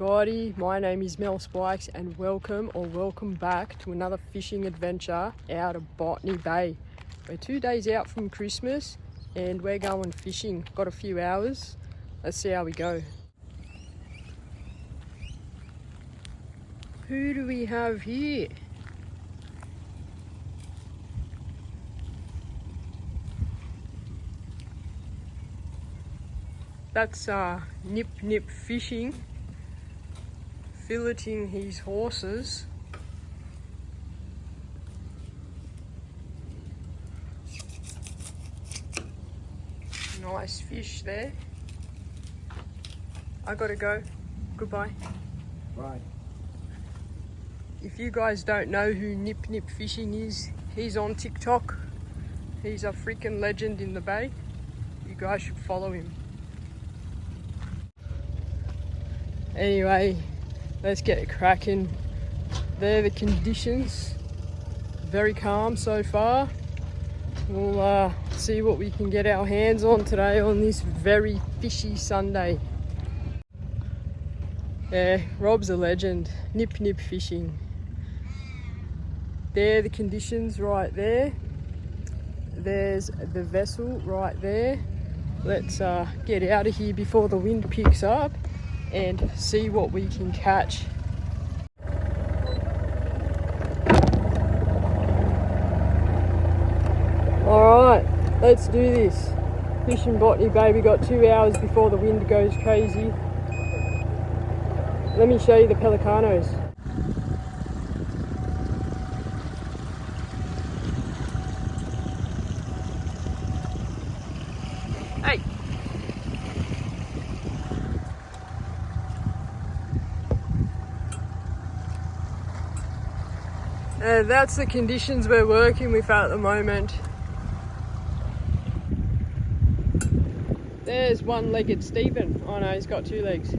everybody, my name is Melspikes and welcome back to another fishing adventure out of Botany Bay. We're 2 days out from Christmas and we're going fishing. Got a few hours, let's see how we go. Who do we have here? That's Nip Fishing, filleting his horses. Nice fish there. I gotta go. Goodbye. Bye. If you guys don't know who Nip Fishing is, he's on TikTok. He's a freaking legend in the bay. You guys should follow him. Anyway, let's get cracking. They're the conditions. Very calm so far. We'll see what we can get our hands on today on this very fishy Sunday. Yeah, Rob's a legend. Nip Fishing. They're the conditions right there. There's the vessel right there. Let's get out of here before the wind picks up and see what we can catch. Alright, let's do this. Fishing Botany Bay, we got 2 hours before the wind goes crazy. Let me show you the pelicanos. Hey! That's the conditions we're working with at the moment. There's one-legged Stephen. Oh no, he's got 2 legs.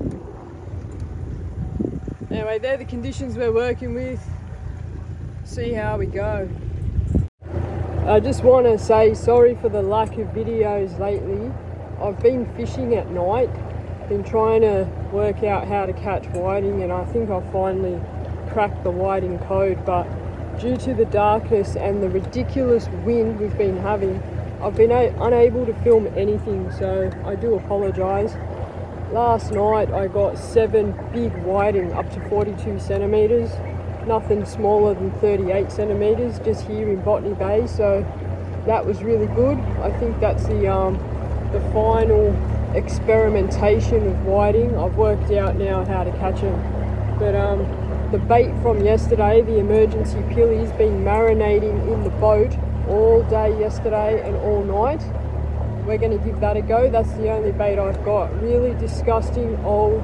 Anyway, they're the conditions we're working with. See how we go. I just want to say sorry for the lack of videos lately. I've been fishing at night, been trying to work out how to catch whiting, and I think I finally cracked the whiting code, but due to the darkness and the ridiculous wind we've been having, I've been unable to film anything, so I do apologise. Last night I got 7 big whiting up to 42 centimetres, nothing smaller than 38 centimetres just here in Botany Bay, so that was really good. I think that's the final experimentation of whiting. I've worked out now how to catch them, but the bait from yesterday, the emergency pilly's been marinating in the boat all day yesterday and all night. We're going to give that a go. That's the only bait I've got. Really disgusting, old,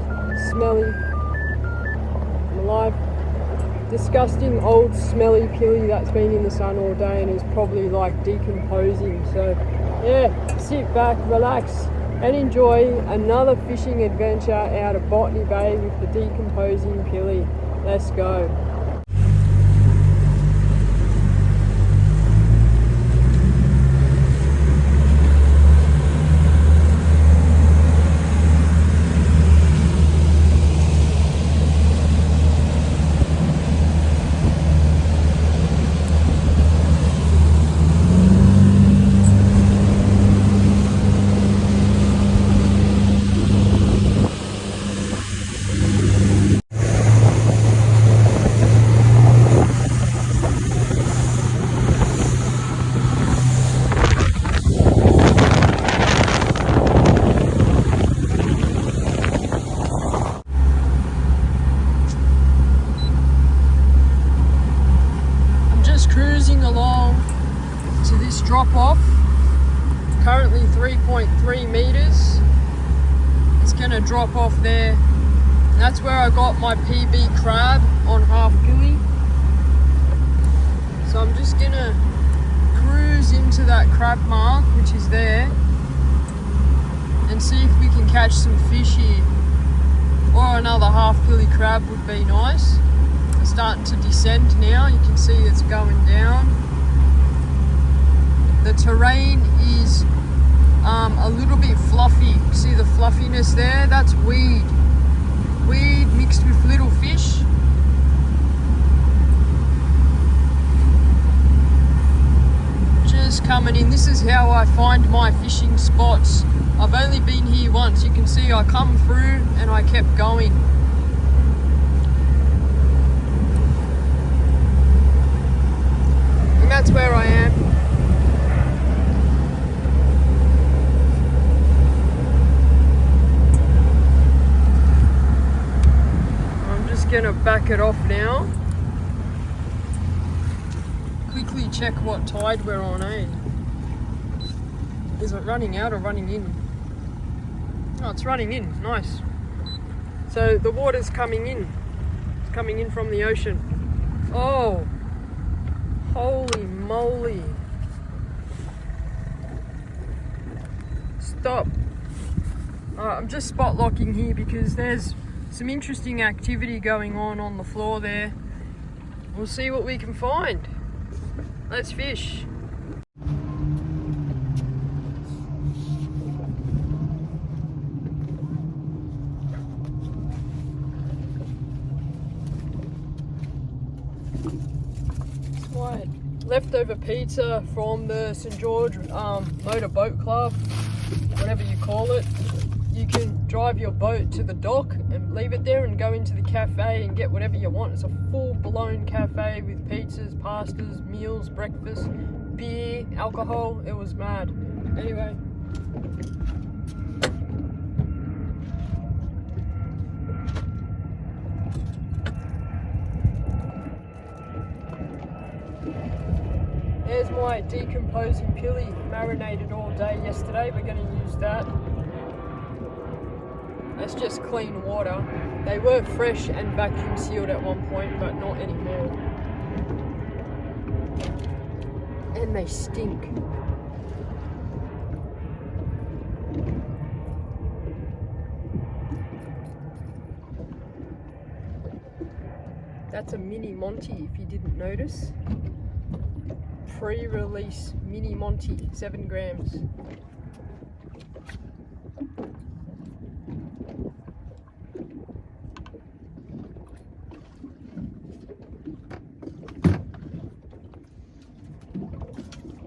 smelly, I'm alive, disgusting, old, smelly pilly that's been in the sun all day and is probably like decomposing. So yeah, sit back, relax and enjoy another fishing adventure out of Botany Bay with the decomposing pilly. Let's go. Cruising along to this drop off, currently 3.3 meters. It's gonna drop off there. That's where I got my PB crab on halfpilly. So I'm just gonna cruise into that crab mark, which is there, and see if we can catch some fish here. Or another halfpilly crab would be nice. Starting to descend now, you can see it's going down. The terrain is a little bit fluffy. See the fluffiness there? That's weed. weed mixed with little fish. Just coming in. This is how I find my fishing spots. I've only been here once. You can see I come through and I kept going. And that's where I am. I'm just gonna back it off now. Quickly check what tide we're on, eh? Is it running out or running in? Oh, it's running in. Nice. So the water's coming in. It's coming in from the ocean. Oh, holy moly. Stop. I'm just spot locking here because there's some interesting activity going on the floor there. We'll see what we can find. Let's fish. It's my leftover pizza from the St. George Motor Boat Club, whatever you call it. You can drive your boat to the dock and leave it there and go into the cafe and get whatever you want. It's a full-blown cafe with pizzas, pastas, meals, breakfast, beer, alcohol. It was mad. Anyway. There's my decomposing pilly, marinated all day yesterday. We're going to use that. That's just clean water. They were fresh and vacuum sealed at one point, but not anymore. And they stink. That's a Mini Monty, if you didn't notice. Pre-release Mini Monty, 7 grams.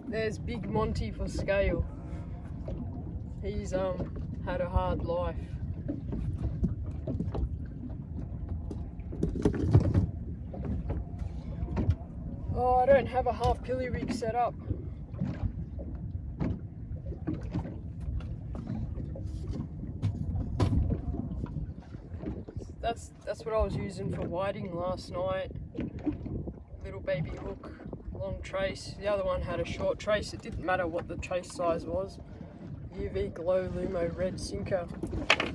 There's Big Monty for scale. He's had a hard life. Oh, I don't have a half-pilly rig set up. That's what I was using for whiting last night. Little baby hook, long trace. The other one had a short trace. It didn't matter what the trace size was. UV Glow Lumo red sinker.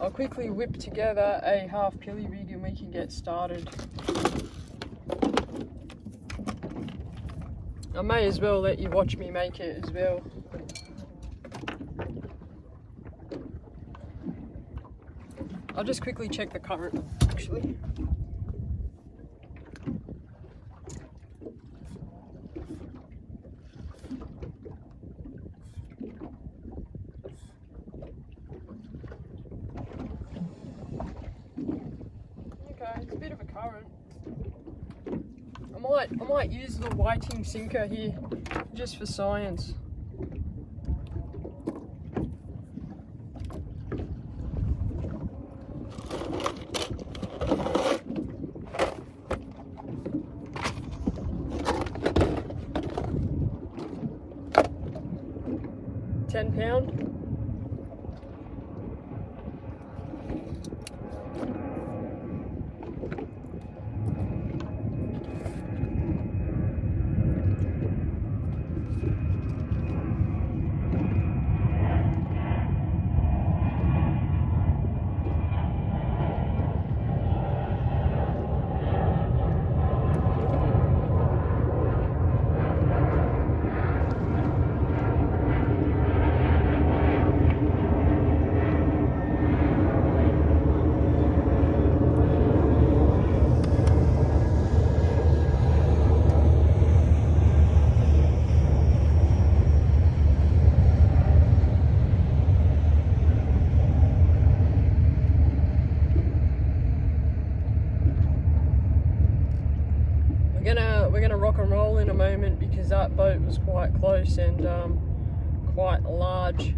I'll quickly whip together a half-pilly rig and we can get started. I may as well let you watch me make it as well. I'll just quickly check the current, actually. Okay, it's a bit of a current. I might use the whiting sinker here, just for science. £10. that boat was quite close and quite large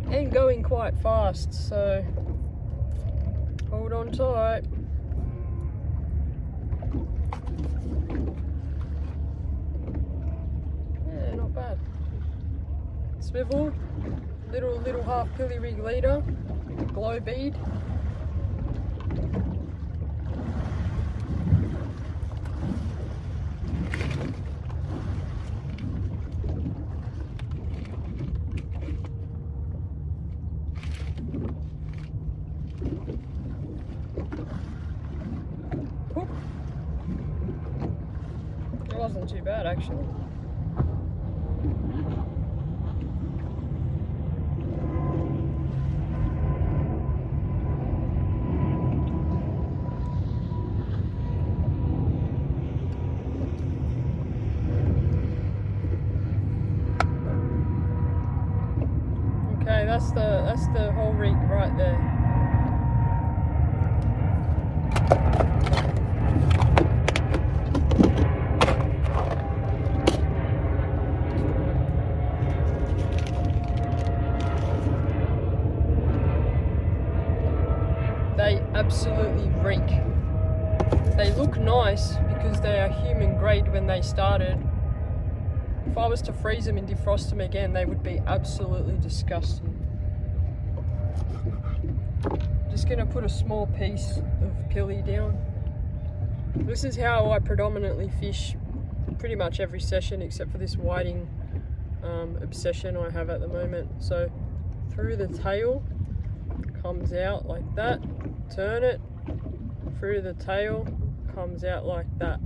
and going quite fast, so hold on tight. Yeah, not bad. Swivel, little half-pilly rig leader, glow bead. It wasn't too bad actually. Okay, that's the whole rig right there. They absolutely reek. They look nice because they are human grade when they started. If I was to freeze them and defrost them again, they would be absolutely disgusting. Just gonna put a small piece of pilly down. This is how I predominantly fish pretty much every session except for this whiting obsession I have at the moment. So through the tail, comes out like that, turn it, through the tail, comes out like that.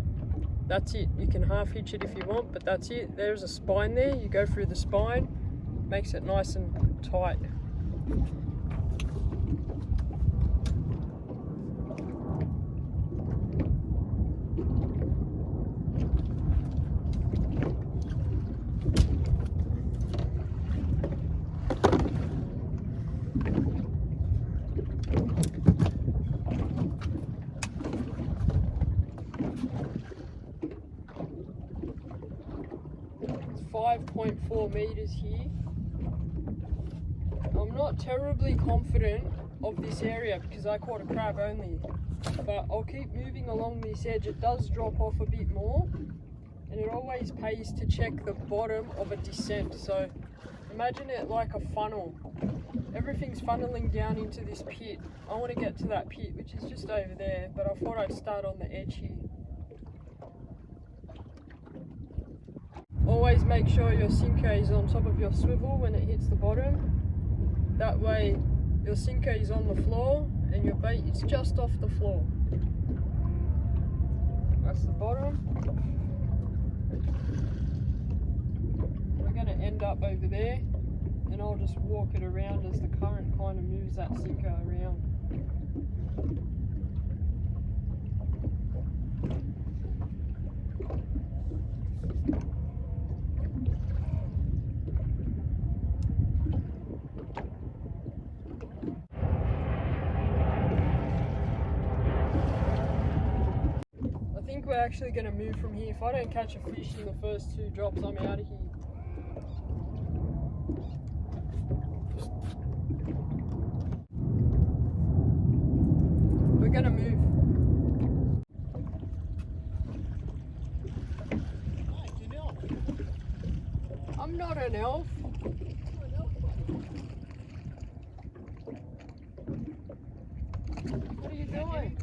That's it. You can half hitch it if you want, but that's it. There's a spine there, you go through the spine, makes it nice and tight. It's 5.4 meters here. I'm not terribly confident of this area because I caught a crab only, but I'll keep moving along this edge. It does drop off a bit more, and it always pays to check the bottom of a descent. So imagine it like a funnel. Everything's funneling down into this pit. I want to get to that pit, which is just over there, but I thought I'd start on the edge here. Always make sure your sinker is on top of your swivel when it hits the bottom. That way your sinker is on the floor and your bait is just off the floor. That's the bottom. We're going to end up over there, and I'll just walk it around as the current kind of moves that sinker around. I think we're actually going to move from here. If I don't catch a fish in the first 2 drops, I'm out of here. We're going to move. I'm not an elf. What are you doing?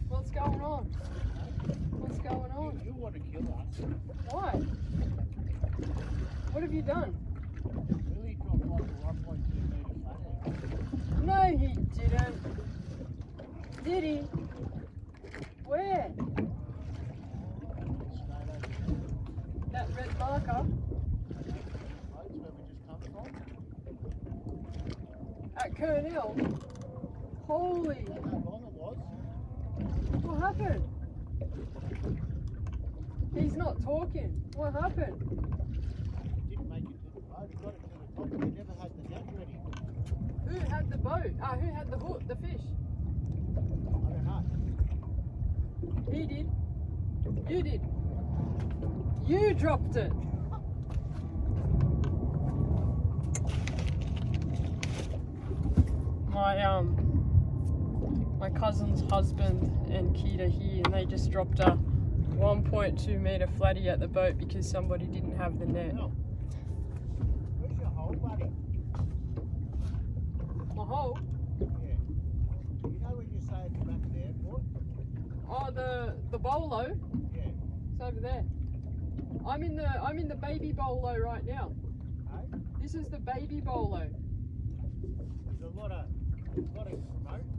What's going on? What's going on? You want to kill us. Why? What have you done? Really dropped like a 1.2 metre flathead. No, he didn't. Did he? Where? Straight over there. That red marker? That's where we just come from. At Kernell? Holy. How long it was? What happened? He's not talking. What happened? Didn't make it to the boat. He got it to the top, but he never had the net ready. Who had the boat? Who had the hook, the fish? I don't know. He did. You did. You dropped it. My cousin's husband and kid are here, and they just dropped a 1.2 metre flatty at the boat because somebody didn't have the net. Where's your hole, buddy? My hole? Yeah. You know when you say at the back of the airport? Oh, the bolo. Yeah. It's over there. I'm in the baby bolo right now. Hey? This is the baby bolo. There's a lot of smoke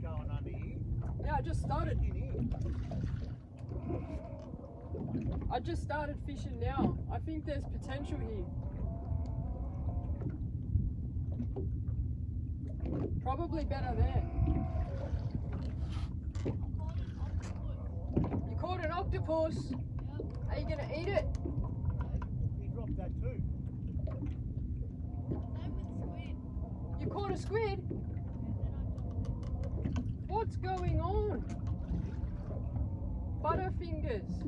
going under here. Yeah, I just started. In here. I just started fishing now. I think there's potential here. Probably better there. You caught an octopus? Yep. Are you gonna eat it? He dropped that too. You caught a squid? What's going on? Butterfingers.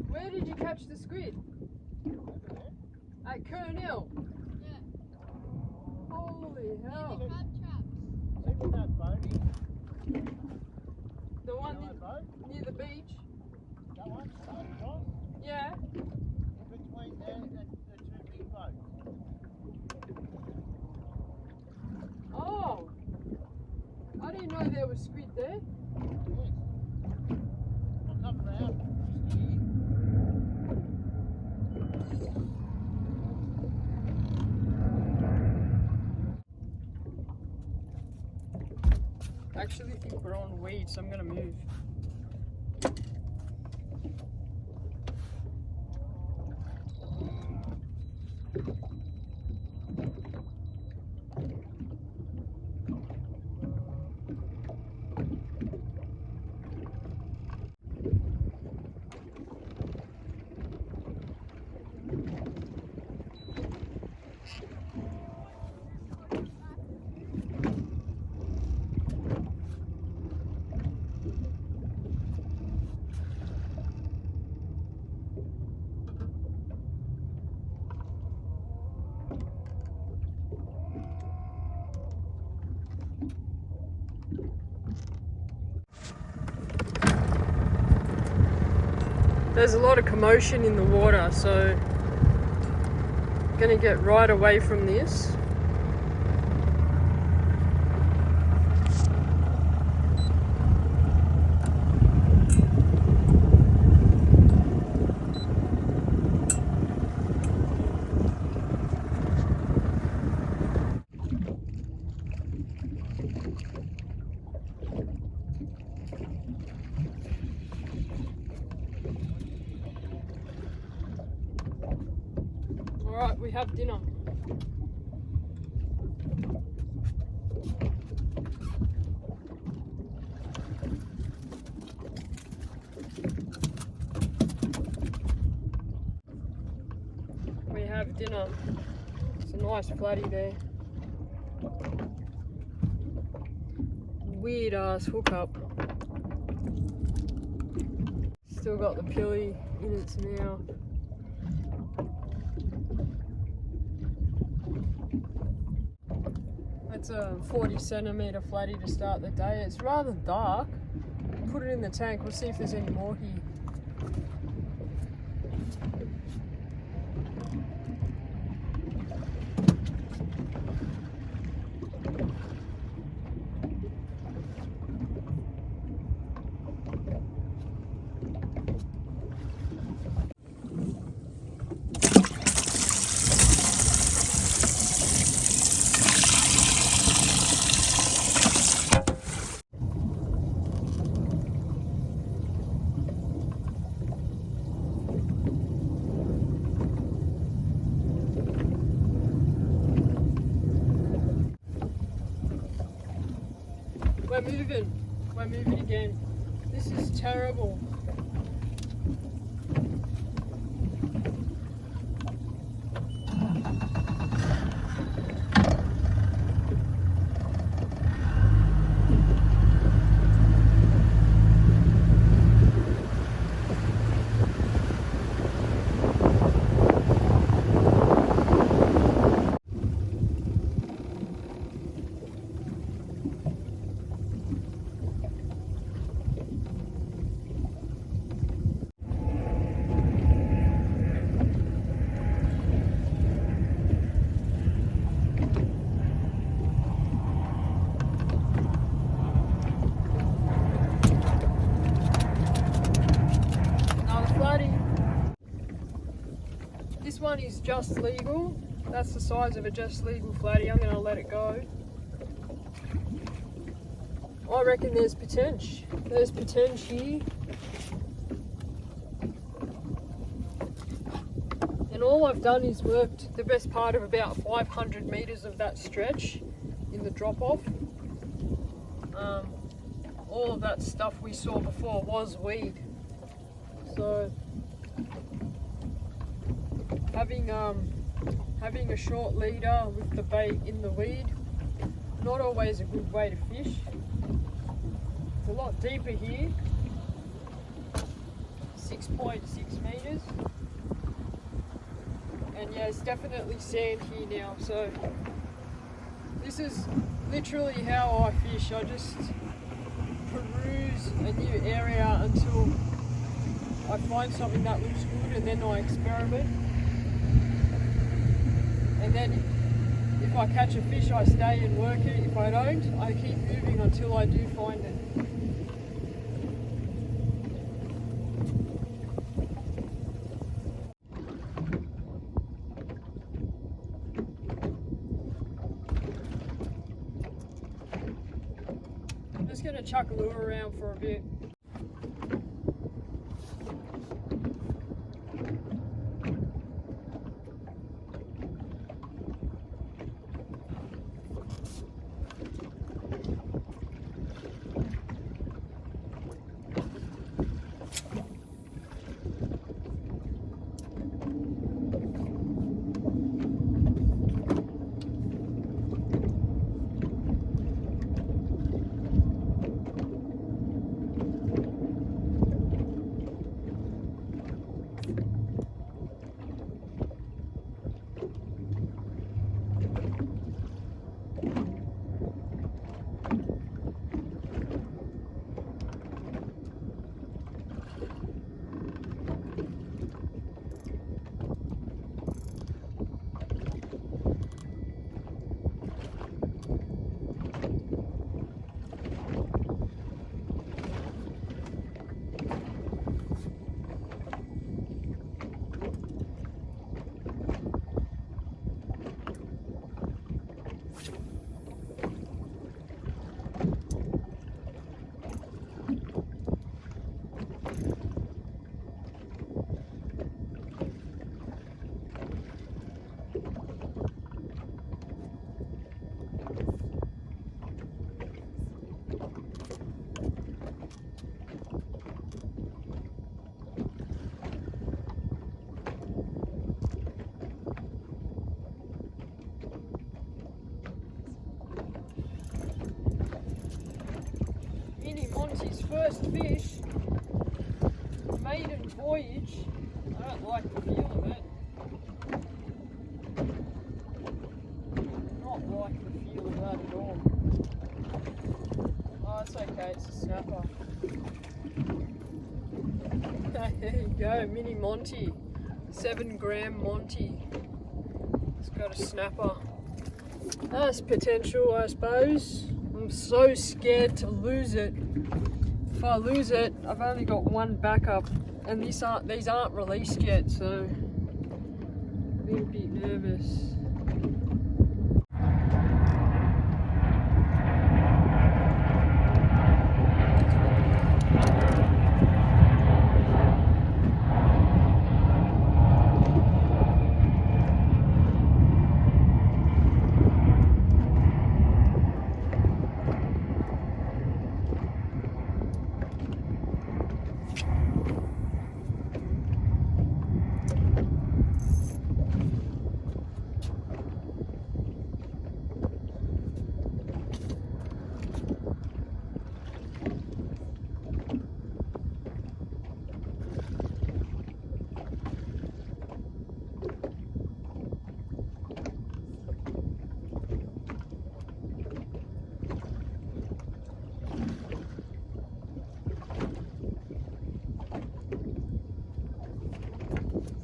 Where did you catch the squid? At Kernell? Yeah. Holy hell. Crab traps. See with that boat is? The one That boat? near the beach? That one straight across? Yeah. In between there and the two big boats. Oh. I didn't know there was squid there. Yes. I'll come round just here. I actually think we're on weed, so I'm gonna move. There's a lot of commotion in the water, so I'm gonna get right away from this. Alright, we have dinner. We have dinner. It's a nice flatty there. Weird ass hookup. Still got the pilly in its mouth. It's a 40 centimetre flatty to start the day. It's rather dark. Put it in the tank. We'll see if there's any more here. We're moving again. This is terrible. one is just legal. That's the size of a just legal flatty. I'm going to let it go. I reckon there's potential. There's potential here. And all I've done is worked the best part of about 500 metres of that stretch in the drop off. All of that stuff we saw before was weed. So having a short leader with the bait in the weed, not always a good way to fish. It's a lot deeper here, 6.6 metres. And yeah, it's definitely sand here now. So this is literally how I fish. I just peruse a new area until I find something that looks good, and then I experiment. And then if I catch a fish, I stay and work it. If I don't, I keep moving until I do find it. I'm just going to chuck a lure around for a bit. Mini Monty's first fish, maiden voyage. I don't like the feel of it. Not like the feel of that at all. Oh, it's okay, it's a snapper. There you go, Mini Monty, 7 gram Monty. It's got a snapper. That's potential, I suppose. I'm so scared to lose it. If I lose it, I've only got one backup, and these aren't released yet, so I'm a bit nervous.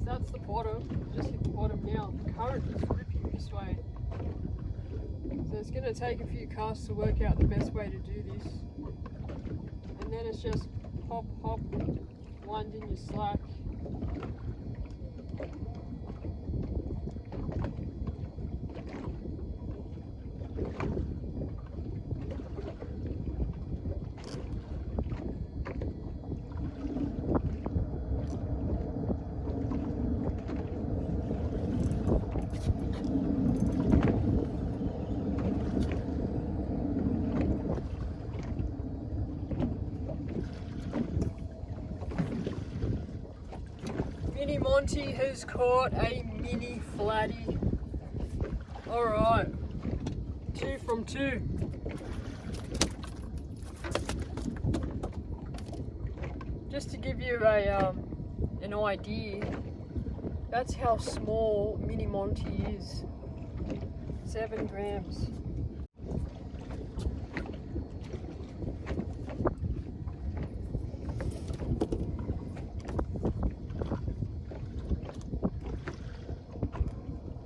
That's the bottom. Just hit the bottom now. The current is ripping this way. So it's going to take a few casts to work out the best way to do this. And then it's just hop, hop, wind in your slack. Mini Monty has caught a mini flatty. Alright, 2 from 2. Just to give you an idea, that's how small Mini Monty is. 7 grams.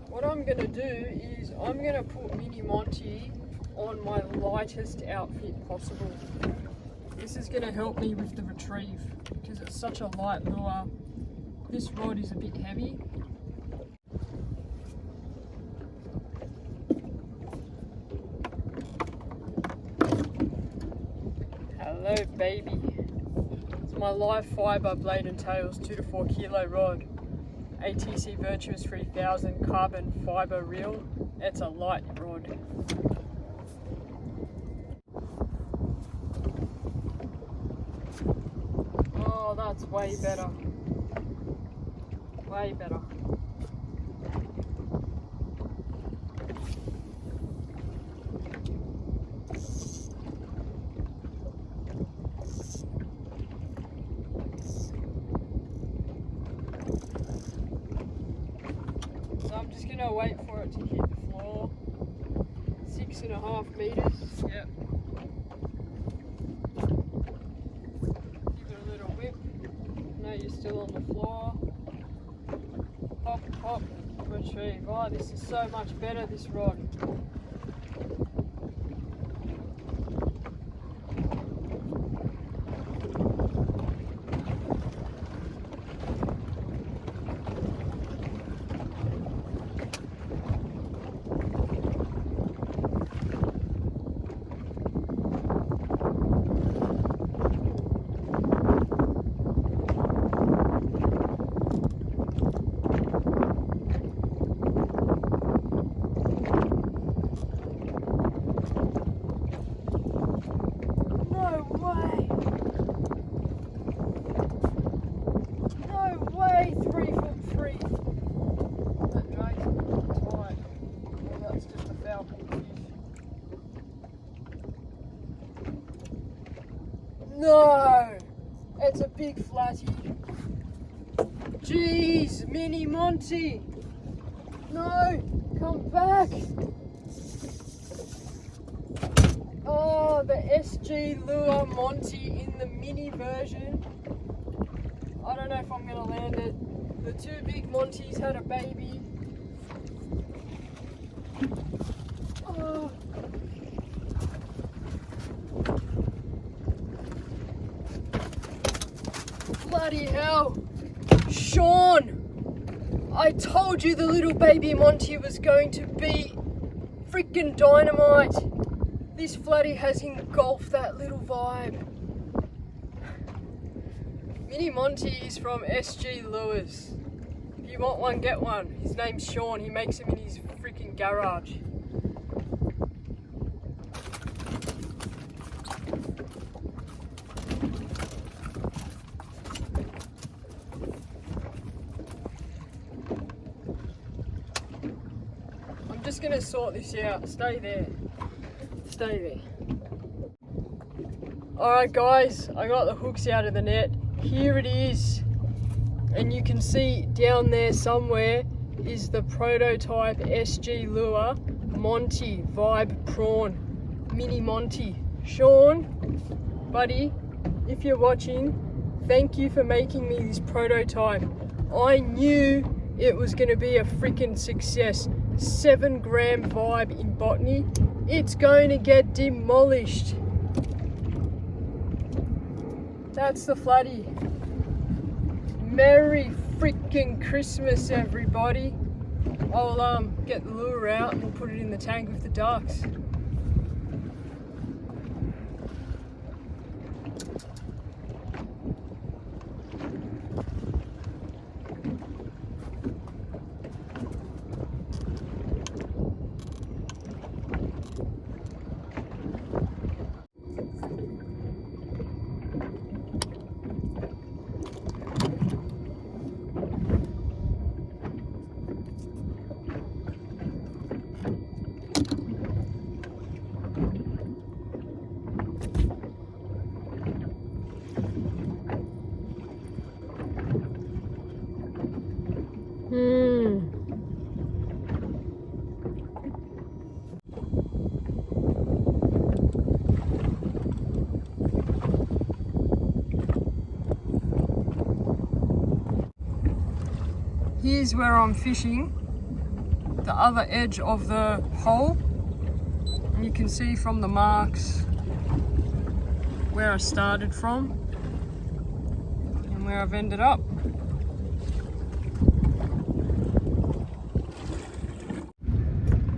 What I'm going to do is I'm going to put Mini Monty on my lightest outfit possible. This is going to help me with the retrieve because it's such a light lure. This rod is a bit heavy. Hello baby. It's my live fibre blade and tails 2 to 4 kilo rod. ATC Virtuous 3000 carbon fibre reel. It's a light rod. Oh, that's way better. Way better. So I'm just gonna wait for it to hit the floor. 6.5 meters. Yep. Give it a little whip. No, you're still on the floor. Hop, hop, retrieve. Oh, this is so much better, this rod. No! It's a big flatty. Jeez, Mini Monty! No! Come back! Oh, the SG Lure Monty in the mini version. I don't know if I'm gonna land it. The 2 big Monties had a baby. Oh. Bloody hell! Sean! I told you the little baby Monty was going to be freaking dynamite! This flatty has engulfed that little vibe. Mini Monty is from SG Lures. If you want one, get one. His name's Sean. He makes them in his freaking garage. I'm just gonna sort this out. Stay there. Stay there. Alright guys, I got the hooks out of the net. Here it is. And you can see down there somewhere is the prototype SG Lure Monty Vibe Prawn. Mini Monty. Sean, buddy, if you're watching, thank you for making me this prototype. I knew it was going to be a freaking success. 7 gram vibe in Botany. It's going to get demolished. That's the flatty. Merry freaking Christmas, everybody. I'll get the lure out and we'll put it in the tank with the ducks. Here's where I'm fishing, the other edge of the hole. And you can see from the marks where I started from and where I've ended up.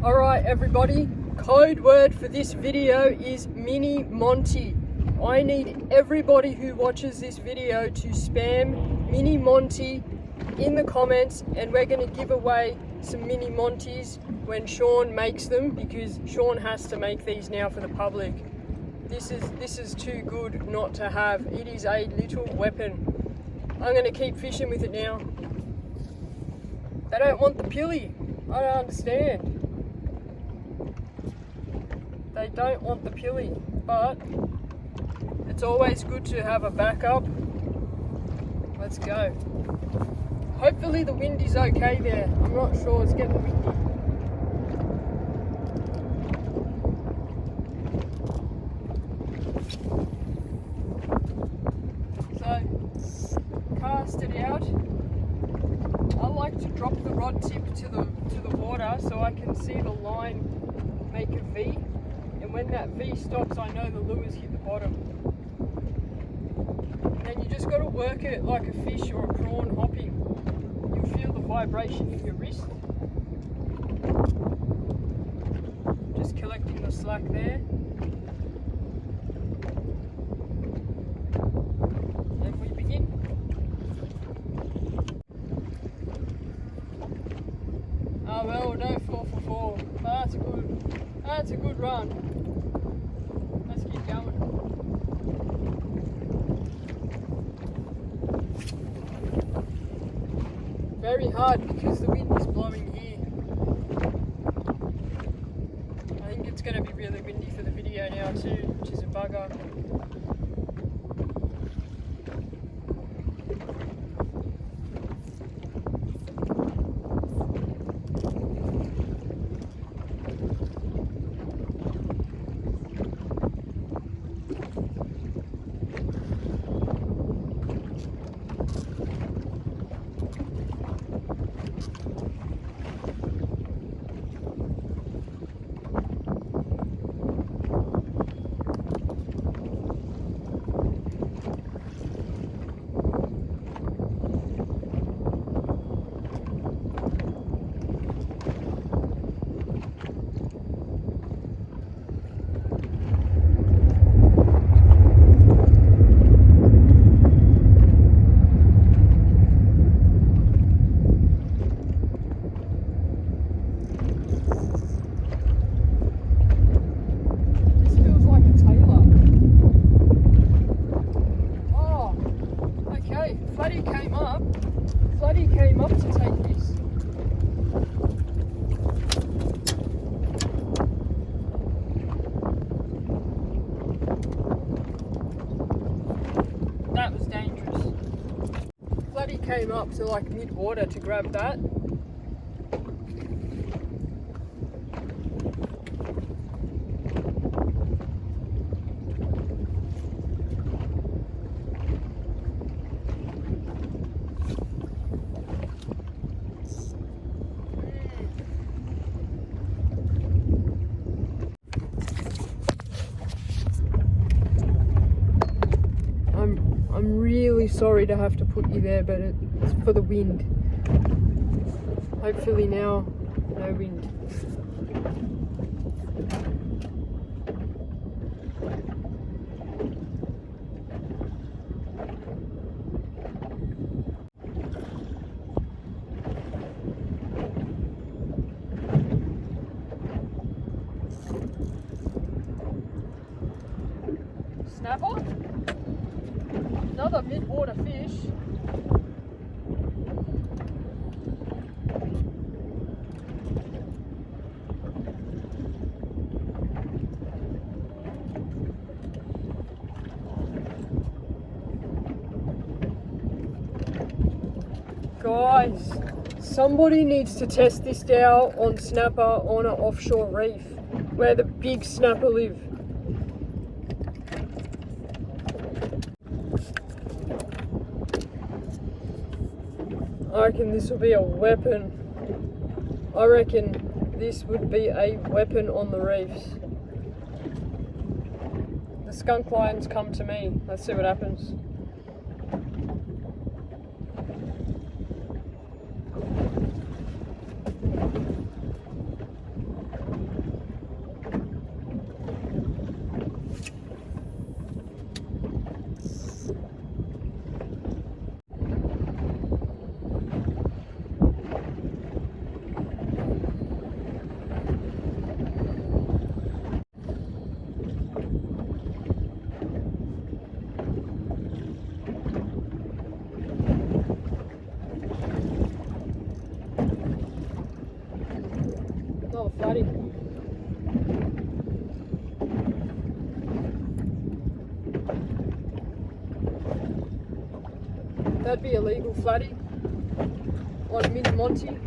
Alright everybody, code word for this video is Mini Monty. I need everybody who watches this video to spam Mini Monty in the comments, and we're going to give away some Mini Monties when Sean makes them, because Sean has to make these now for the public. This is too good not to have. It is a little weapon. I'm going to keep fishing with it now. They don't want the pilly. I don't understand. They don't want the pilly, but it's always good to have a backup. Let's go. Hopefully the wind is okay there. I'm not sure, it's getting windy. So, cast it out. I like to drop the rod tip to the water so I can see the line make a V. And when that V stops, I know the lure's hit the bottom. And then you just got to work it like a fish or a prawn hopping. You'll feel the vibration in your wrist. Just collecting the slack there. And we begin. Oh well, no 4 for 4. That's a good run. Let's keep going. Very hard because the wind is blowing here. I think it's going to be really windy for the video now too, which is a bugger. Floody came up to take this. That was dangerous. Floody came up to like mid-water to grab that. I'm really sorry to have to put you there, but it's for the wind. Hopefully now, no wind. Snapper? Another mid-water fish. Guys, somebody needs to test this out on snapper on an offshore reef where the big snapper live. I reckon this will be a weapon. I reckon this would be a weapon on the reefs. The skunk lions come to me. Let's see what happens. Another flatty. That'd be a legal flatty on Mini Monty.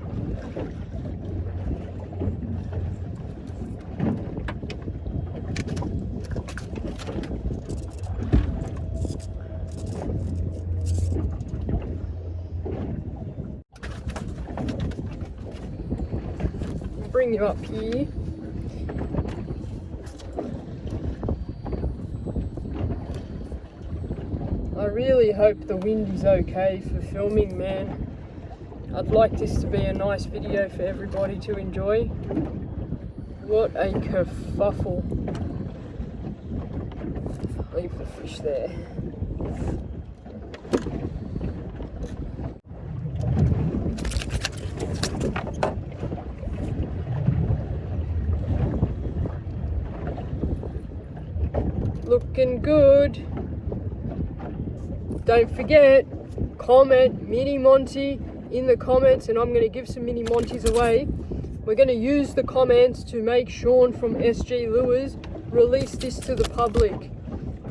Bring you up here. I really hope the wind is okay for filming, man. I'd like this to be a nice video for everybody to enjoy. What a kerfuffle. Leave the fish there. Looking good. Don't forget, comment Mini Monty in the comments, and I'm going to give some Mini Monties away. We're going to use the comments to make Sean from SG Lures release this to the public.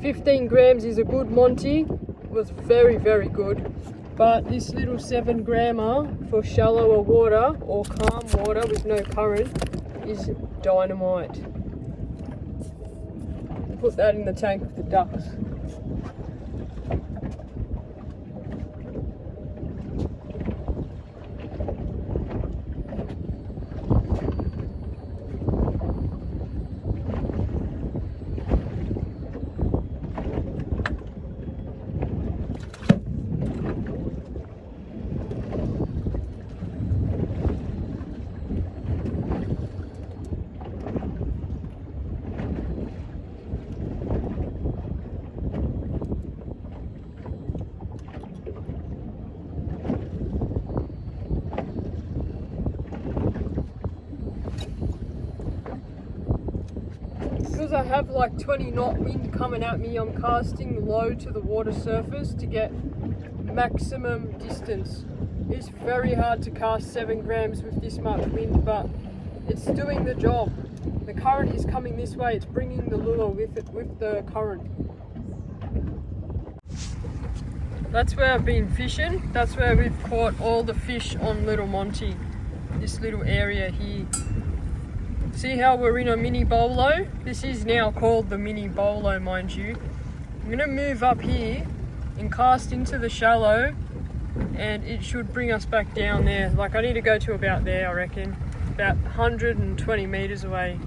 15 grams is a good Monty. It was very, very good. But this little 7 grammer for shallower water or calm water with no current is dynamite. Put that in the tank with the ducks. Because I have like 20 knot wind coming at me, I'm casting low to the water surface to get maximum distance. It's very hard to cast 7 grams with this much wind, but it's doing the job. The current is coming this way, it's bringing the lure with it, with the current. That's where I've been fishing. That's where we've caught all the fish on Little Monty. This little area here. See how we're in a mini bolo? This is now called the mini bolo, mind you. I'm gonna move up here and cast into the shallow, and it should bring us back down there. Like I need to go to about there, I reckon. About 120 meters away.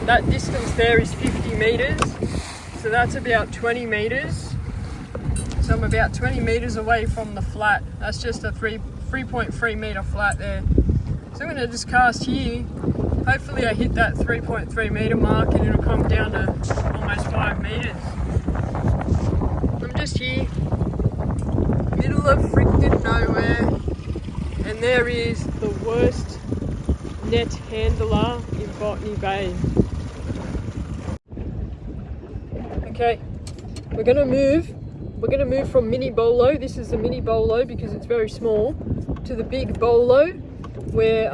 That distance there is 50 meters, so that's about 20 meters. So I'm about 20 meters away from the flat. That's just a 3.3 meter flat there. So I'm gonna just cast here. Hopefully I hit that 3.3 meter mark and it'll come down to almost 5 meters. I'm just here, middle of freaking nowhere, and there is the worst net handler in Botany Bay. Okay, we're gonna move from mini bolo. This is the mini bolo because it's very small, to the big bolo where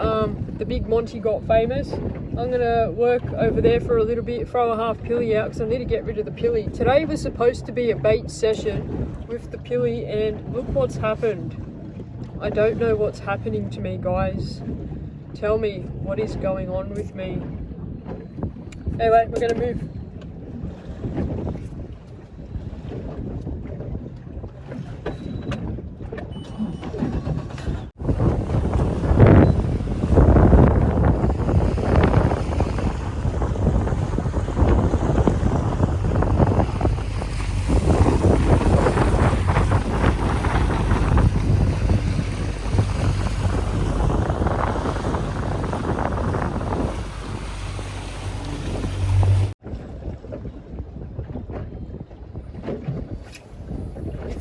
the big Monty got famous. I'm gonna work over there for a little bit, throw a halfpilly out because I need to get rid of the pilly. Today was supposed to be a bait session with the pilly, and look what's happened. I don't know what's happening to me, guys. Tell me what is going on with me. Anyway, we're gonna move.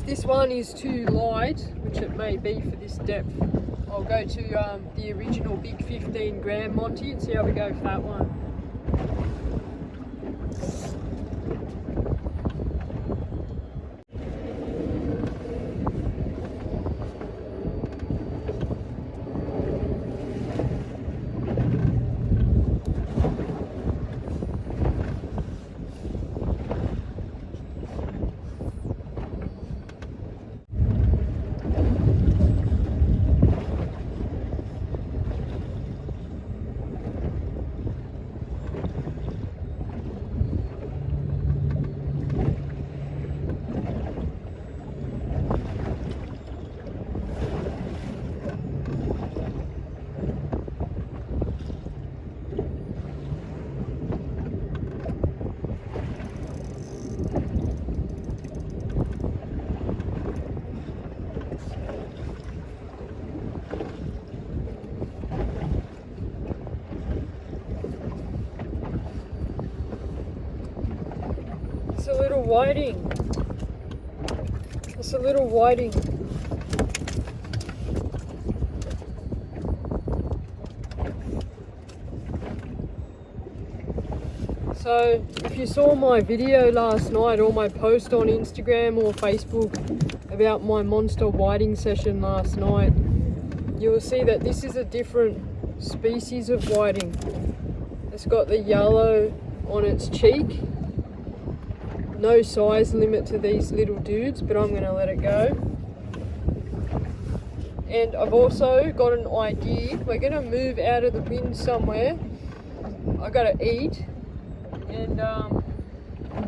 This one is too light, which it may be for this depth. I'll go to the original big 15 gram Monty and see how we go for that one. It's a little whiting. It's a little whiting. So if you saw my video last night or my post on Instagram or Facebook about my monster whiting session last night, you will see that this is a different species of whiting. It's got the yellow on its cheek. No size limit to these little dudes, but I'm going to let it go. And I've also got an idea. We're going to move out of the wind somewhere. I got to eat, and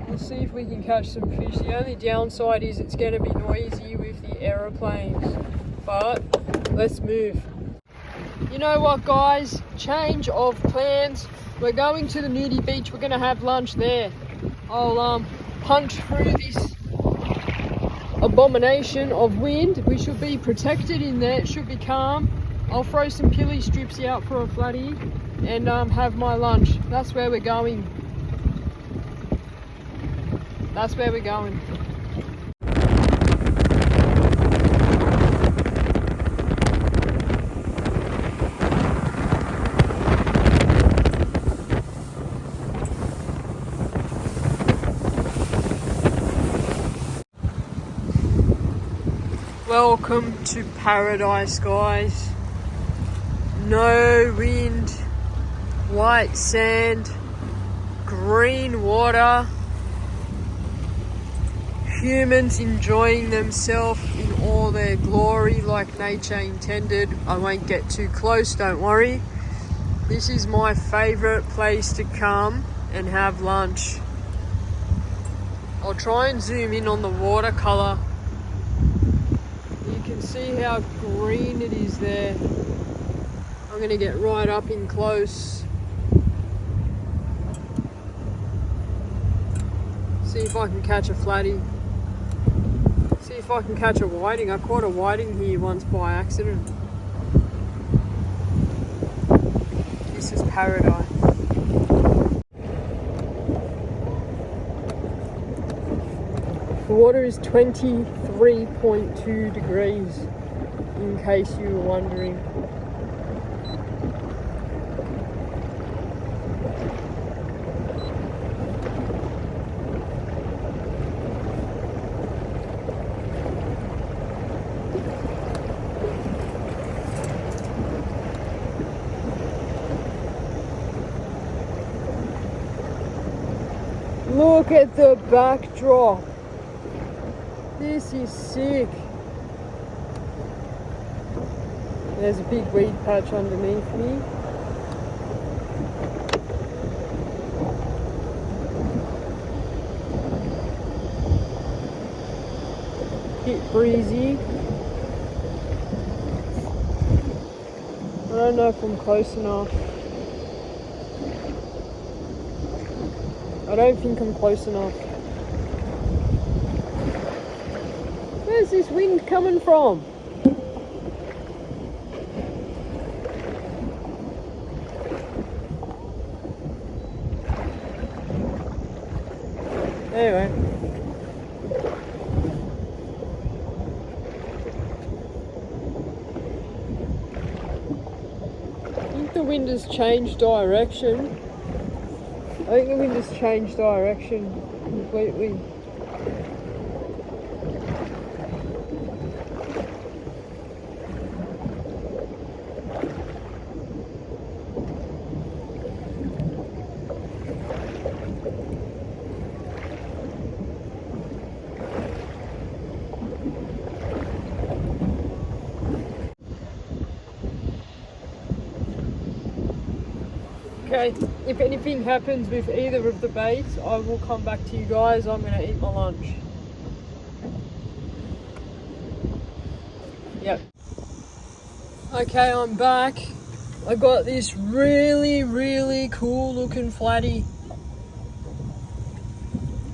we'll see if we can catch some fish. The only downside is it's going to be noisy with the aeroplanes, but let's move. You know what, guys? Change of plans. We're going to the nudie beach. We're going to have lunch there. I'll punch through this abomination of wind. We should be protected in there. It should be calm. I'll throw some pilly strips out for a flatty and have my lunch. That's where we're going. That's where we're going. Welcome to paradise, guys. No wind, white sand, green water, humans enjoying themselves in all their glory like nature intended. I won't get too close, don't worry. This is my favourite place to come and have lunch. I'll try and zoom in on the watercolour. See how green it is there. I'm going to get right up in close. See if I can catch a flatty. See if I can catch a whiting. I caught a whiting here once by accident. This is paradise. The water is 23.2 degrees, in case you were wondering. Look at the backdrop. This is sick. There's a big weed patch underneath me. Bit breezy. I don't know if I'm close enough. I don't think I'm close enough. Where's this wind coming from? Anyway. I think the wind has changed direction. I think the wind has changed direction completely. Okay, if anything happens with either of the baits, I will come back to you guys. I'm going to eat my lunch. Yep. Okay, I'm back. I got this really cool looking flatty.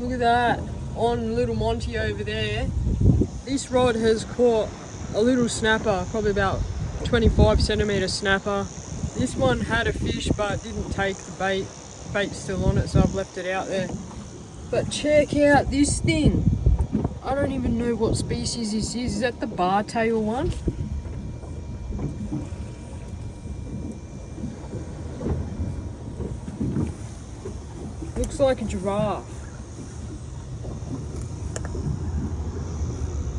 Look at that, on little Monty over there. This rod has caught a little snapper, probably about 25 centimetre snapper. This one had a fish but didn't take the bait. Bait's still on it, so I've left it out there. But check out this thing. I don't even know what species this is. Is that the bar tail one? Looks like a giraffe.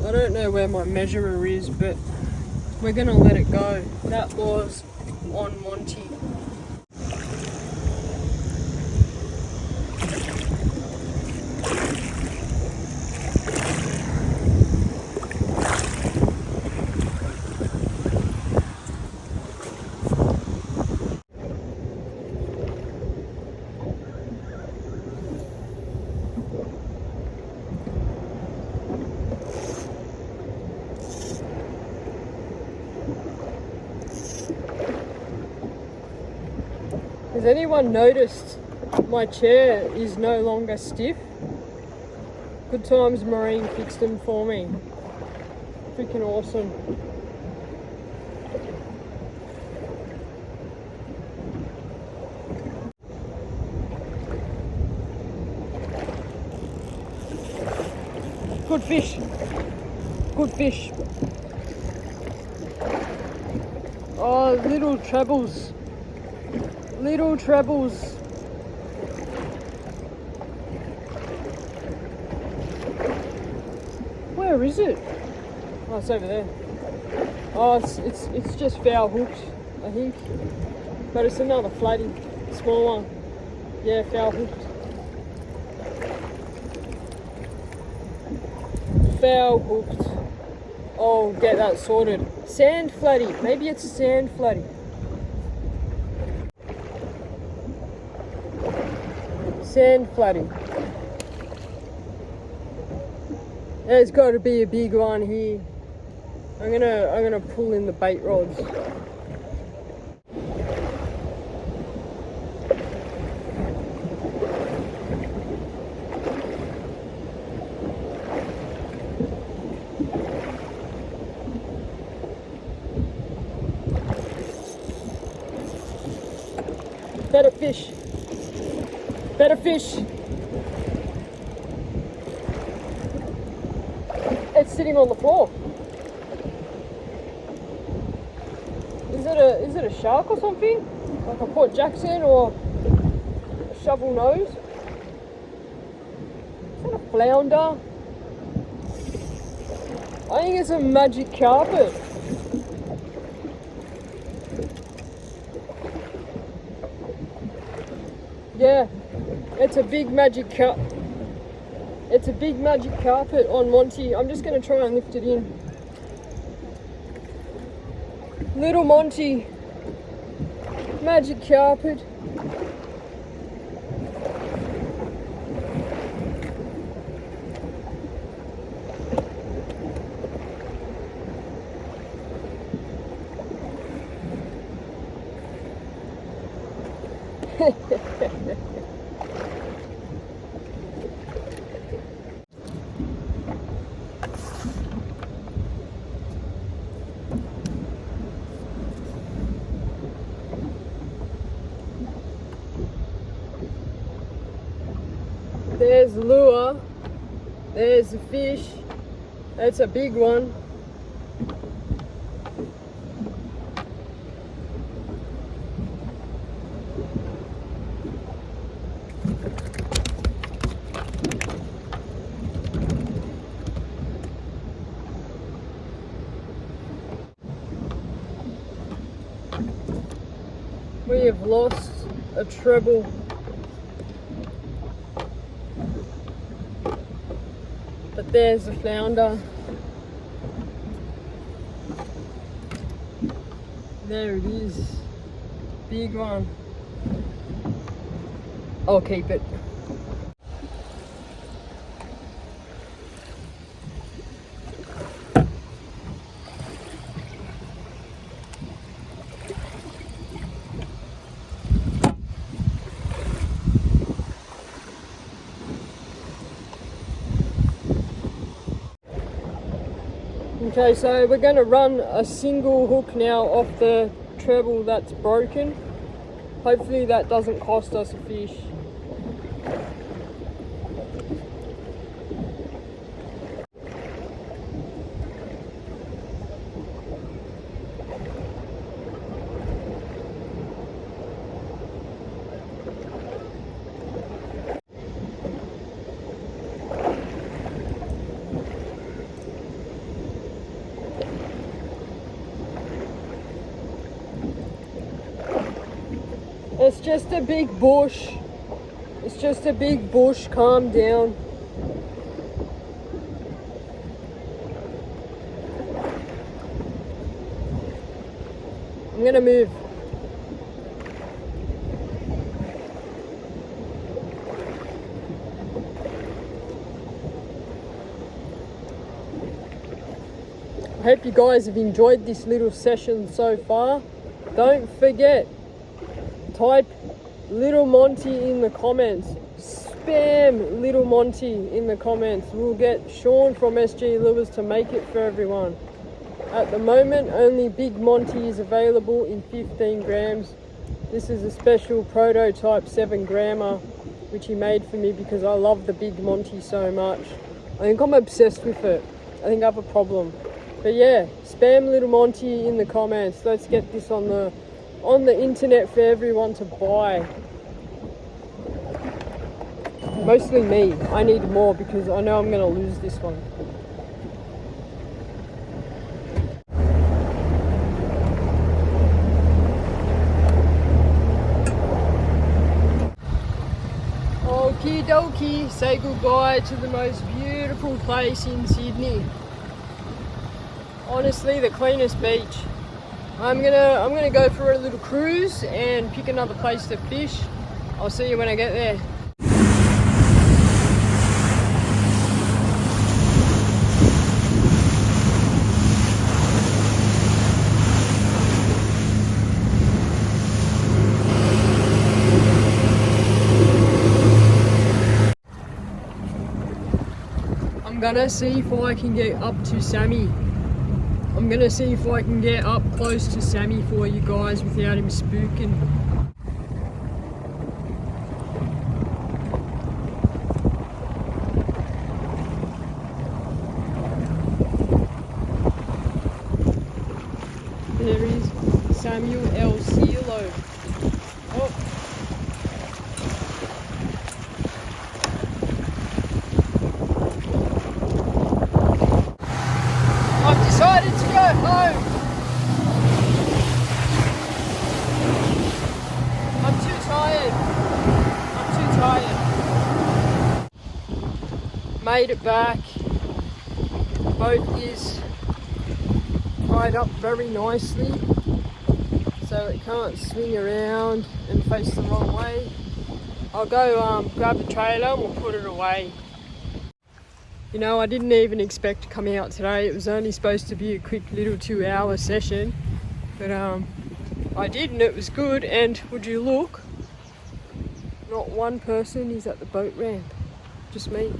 I don't know where my measurer is, but we're gonna let it go. That was on Monty. Has anyone noticed my chair is no longer stiff? Good Times Marine fixed them for me. Freaking awesome. Good fish. Good fish. Oh, little trebles. Little trebles. Where is it? Oh, it's over there. Oh, it's just foul hooked, I think. But it's another flatty, small one. Yeah, foul hooked. Foul hooked. Oh, get that sorted. Sand flatty. Maybe it's a sand flatty. Sand flatty. There's got to be a big one here. I'm gonna pull in the bait rods. Better fish. Better fish. It's sitting on the floor. Is it a shark or something? Like a Port Jackson or a shovel nose? Is that a flounder? I think it's a magic carpet. Yeah, it's a big magic carpet. It's a big magic carpet on Monty. I'm just going to try and lift it in. Little Monty. Magic carpet. There's the lure, there's the fish, that's a big one. We have lost a treble. But there's a flounder. There it is. Big one. I'll keep it. Okay, so we're going to run a single hook now off the treble that's broken. Hopefully that doesn't cost us a fish. It's just a big bush. It's just a big bush. Calm down. I'm gonna move. I hope you guys have enjoyed this little session so far. Don't forget, type Little Monty in the comments. Spam Little Monty in the comments. We'll get Sean from SG Lures to make it for everyone. At the moment, only Big Monty is available in 15 grams. This is a special prototype 7 grammer, which he made for me because I love the Big Monty so much. I think I'm obsessed with it. I think I have a problem. But yeah, spam Little Monty in the comments. Let's get this on the internet for everyone to buy. Mostly me. I need more because I know I'm going to lose this one. Okie dokie, say goodbye to the most beautiful place in Sydney. Honestly, the cleanest beach. I'm gonna go for a little cruise and pick another place to fish. I'll see you when I get there. I'm gonna see if I can get up to Sammy. I'm gonna see if I can get up close to Sammy for you guys without him spooking. There is Samuel L. Cielo. Oh. I've decided to go home. I'm too tired. Made it back. Boat is tied up very nicely. so it can't swing around and face the wrong way. I'll go grab the trailer and we'll put it away. You know, I didn't even expect to come out today. It was only supposed to be a quick little 2-hour session, but I did, and it was good. And would you look, not one person is at the boat ramp, just me.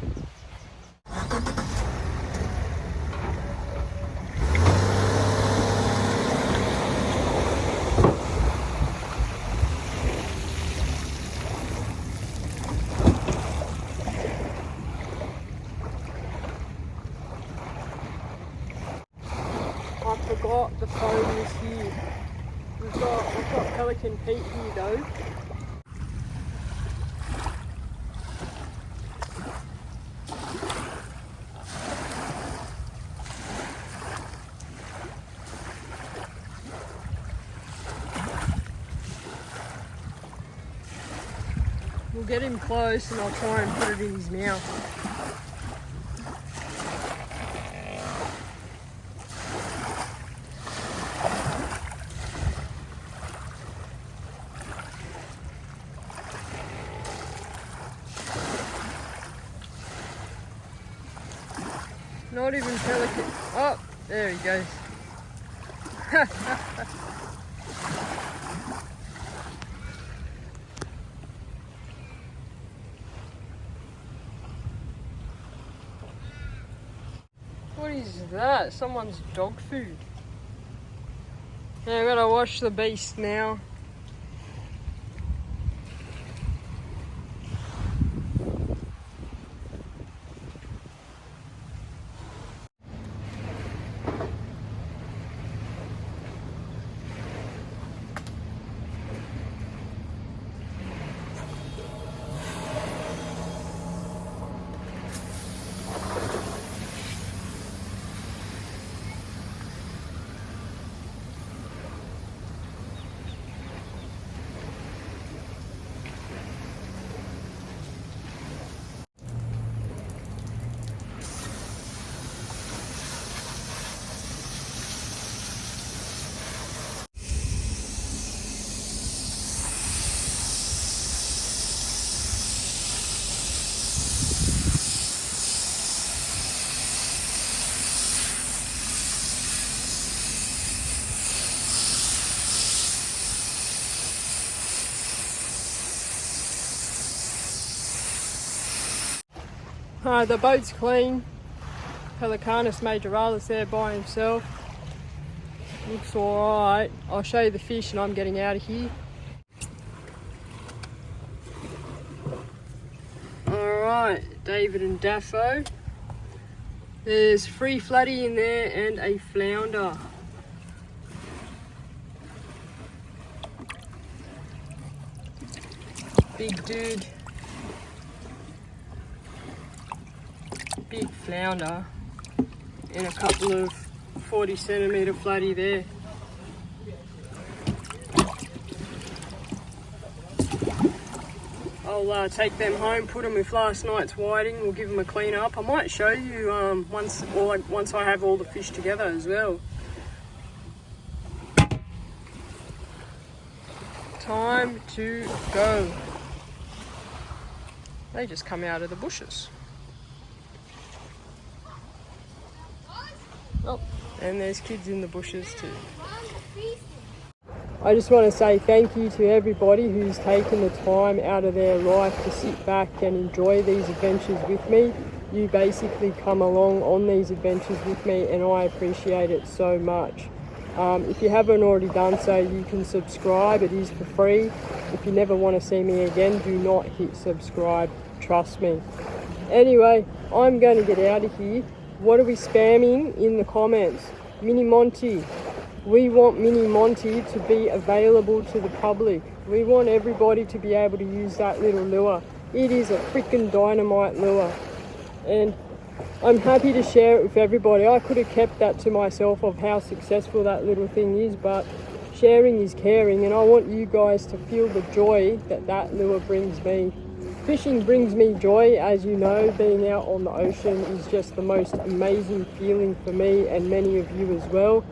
I forgot the phone is here. We've got Pelican Pete here though. We'll get him close and I'll try and put it in his mouth. Not even pelican. Oh, there he goes. What is that? Someone's dog food. Yeah, I gotta wash the beast now. The boat's clean. Pelicanus majoralis there by himself. Looks alright. I'll show you the fish and I'm getting out of here. Alright, David and Daffo. There's 3 flatty in there and a flounder. Big dude. Big flounder and a couple of 40cm flatty there. I'll take them home, put them with last night's whiting. We'll give them a clean up. I might show you once I have all the fish together as well. Time to go. They just come out of the bushes. Oh, and there's kids in the bushes too. I just want to say thank you to everybody who's taken the time out of their life to sit back and enjoy these adventures with me. You basically come along on these adventures with me and I appreciate it so much. If you haven't already done so, you can subscribe. It is for free. If you never want to see me again, do not hit subscribe. Trust me. Anyway, I'm going to get out of here. What are we spamming in the comments? Mini Monty. We want Mini Monty to be available to the public. We want everybody to be able to use that little lure. It is a freaking dynamite lure. And I'm happy to share it with everybody. I could have kept that to myself of how successful that little thing is, but sharing is caring, and I want you guys to feel the joy that that lure brings me. Fishing brings me joy, as you know. Being out on the ocean is just the most amazing feeling for me and many of you as well.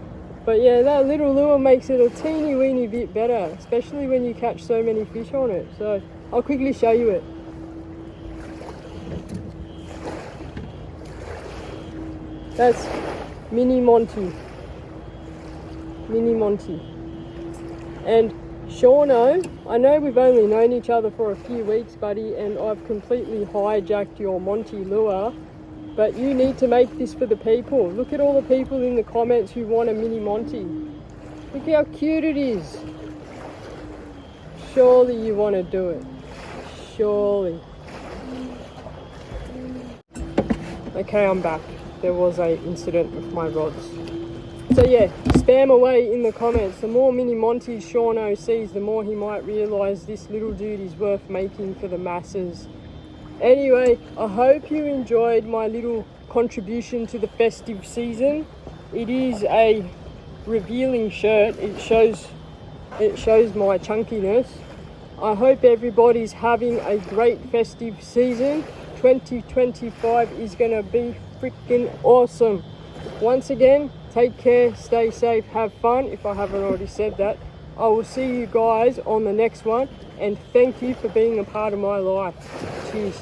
But yeah, that little lure makes it a teeny weeny bit better, especially when you catch so many fish on it. So I'll quickly show you it. That's Mini Monty. Mini Monty. And Shauno, I know we've only known each other for a few weeks, buddy, and I've completely hijacked your Monty lure, but you need to make this for the people. Look at all the people in the comments who want a Mini Monty. Look how cute it is. Surely you want to do it. Surely. Okay, I'm back. There was an incident with my rods. So yeah, spam away in the comments. The more Mini Monties Shauno sees, the more he might realise this little dude is worth making for the masses. Anyway, I hope you enjoyed my little contribution to the festive season. It is a revealing shirt. It shows my chunkiness. I hope everybody's having a great festive season. 2025 is going to be freaking awesome. Once again, take care, stay safe, have fun, if I haven't already said that. I will see you guys on the next one, and thank you for being a part of my life. Cheers.